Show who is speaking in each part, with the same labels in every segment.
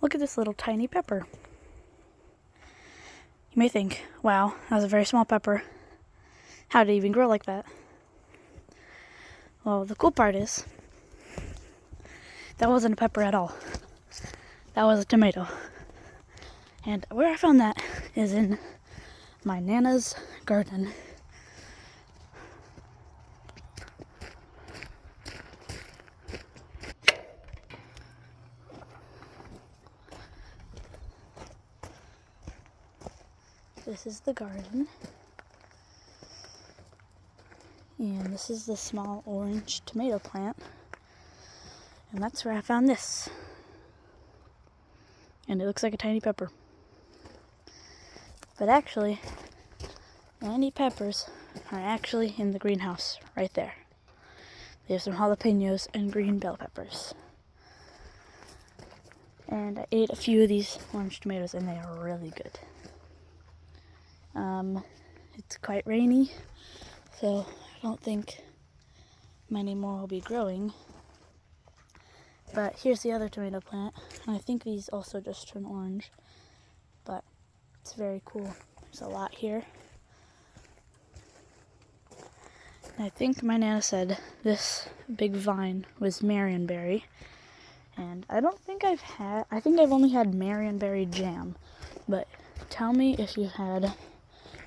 Speaker 1: Look at this little tiny pepper. You may think, wow, that was a very small pepper. How did it even grow like that? Well, the cool part is, that wasn't a pepper at all. That was a tomato. And where I found that is in my Nana's garden. This is the garden. And this is the small orange tomato plant. And that's where I found this. And it looks like a tiny pepper. But actually, any peppers are actually in the greenhouse right there. They have some jalapenos and green bell peppers. And I ate a few of these orange tomatoes and they are really good. It's quite rainy, so I don't think many more will be growing. But here's the other tomato plant, and I think these also just turn orange, but it's very cool. There's a lot here. And I think my Nana said this big vine was Marionberry, and I think I've only had Marionberry jam, but tell me if you've had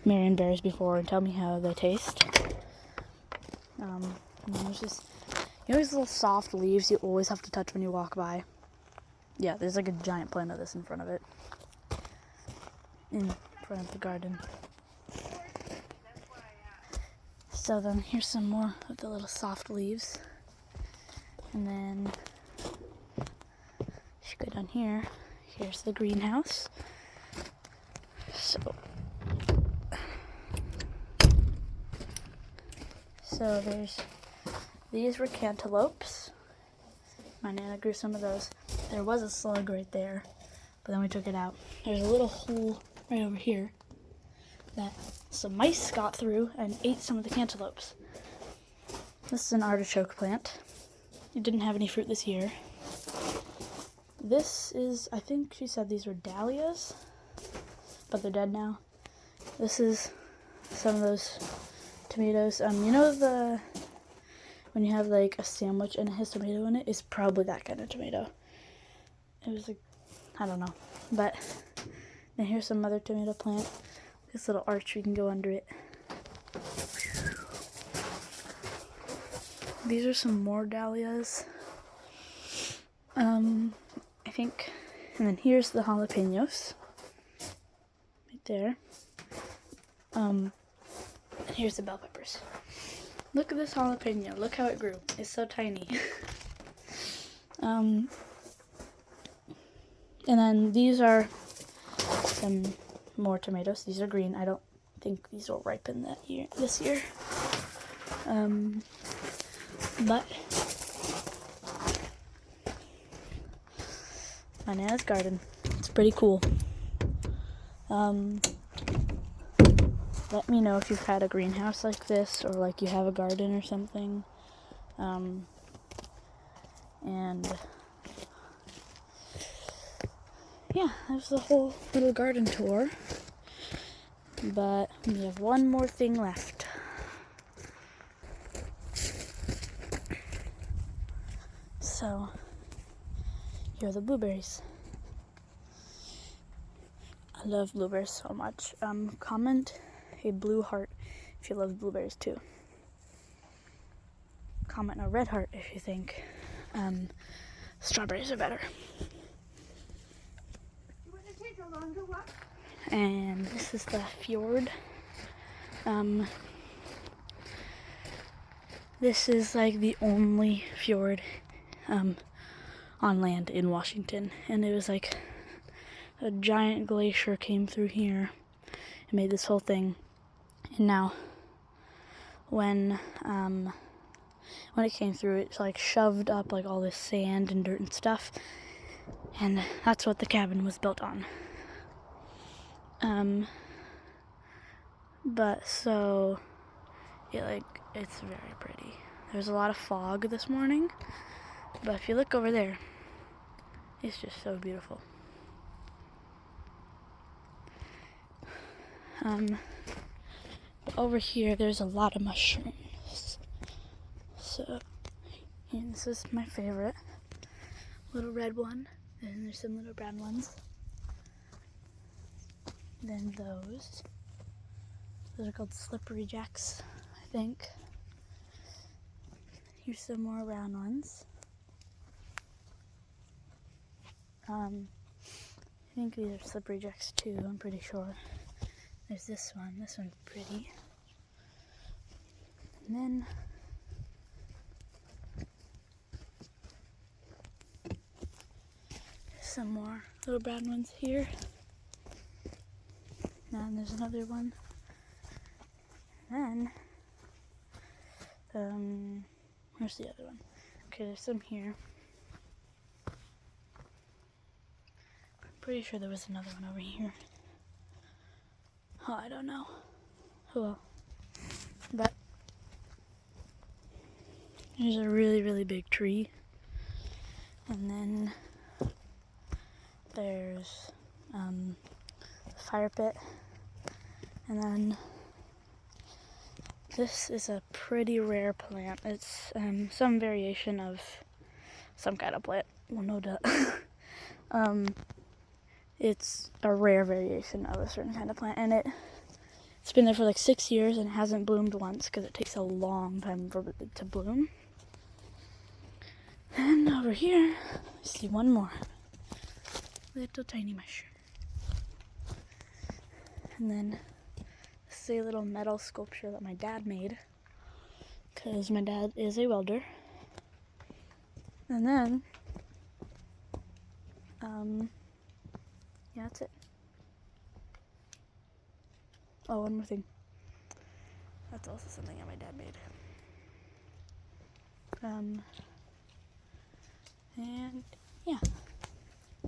Speaker 1: Marionberries before and tell me how they taste. There's just, these little soft leaves you always have to touch when you walk by. Yeah, there's like a giant plant of this in front of it. In front of the garden. So then here's some more of the little soft leaves. And then, if you go down here, here's the greenhouse. So these were cantaloupes. My Nana grew some of those. There was a slug right there, but then we took it out. There's a little hole right over here that some mice got through and ate some of the cantaloupes. This is an artichoke plant. It didn't have any fruit this year. This is, I think she said these were dahlias, but they're dead now. This is some of those tomatoes. You know when you have like a sandwich and it has tomato in it? It's probably that kind of tomato. It was like, I don't know. But then here's some other tomato plant. This little arch, we can go under it. These are some more dahlias. I think, and then here's the jalapenos. Right there. And here's the bell peppers. Look at this jalapeno. Look how it grew. It's so tiny. And then these are some more tomatoes. These are green. I don't think these will ripen this year. But my Nana's garden. It's pretty cool. Let me know if you've had a greenhouse like this, or like you have a garden or something. And yeah, that was the whole little garden tour. But we have one more thing left. So, here are the blueberries. I love blueberries so much. Comment a blue heart if you love blueberries too. Comment a red heart if you think strawberries are better. And this is the fjord. This is like the only fjord on land in Washington, and it was like a giant glacier came through here and made this whole thing. And now when it came through, it like shoved up like all this sand and dirt and stuff, and that's what the cabin was built on. But so it's very pretty. There's a lot of fog this morning, but if you look over there, it's just so beautiful. But over here, there's a lot of mushrooms. So, and this is my favorite. Little red one. And there's some little brown ones. Then those. Those are called slippery jacks, I think. Here's some more round ones. I think these are slippery jacks too, I'm pretty sure. There's this one's pretty. And then there's some more little brown ones here. And there's another one. And then, where's the other one? Okay, there's some here. I'm pretty sure there was another one over here. Oh, I don't know. Oh well. But there's a really, really big tree. And then there's the fire pit. And then this is a pretty rare plant. It's some variation of some kind of plant. Well, no duh. It's a rare variation of a certain kind of plant, and it's been there for like 6 years and it hasn't bloomed once because it takes a long time for it to bloom. And over here, I see one more little tiny mushroom. And then this is a little metal sculpture that my dad made because my dad is a welder. And then, yeah, that's it. Oh, one more thing. That's also something that my dad made. And yeah.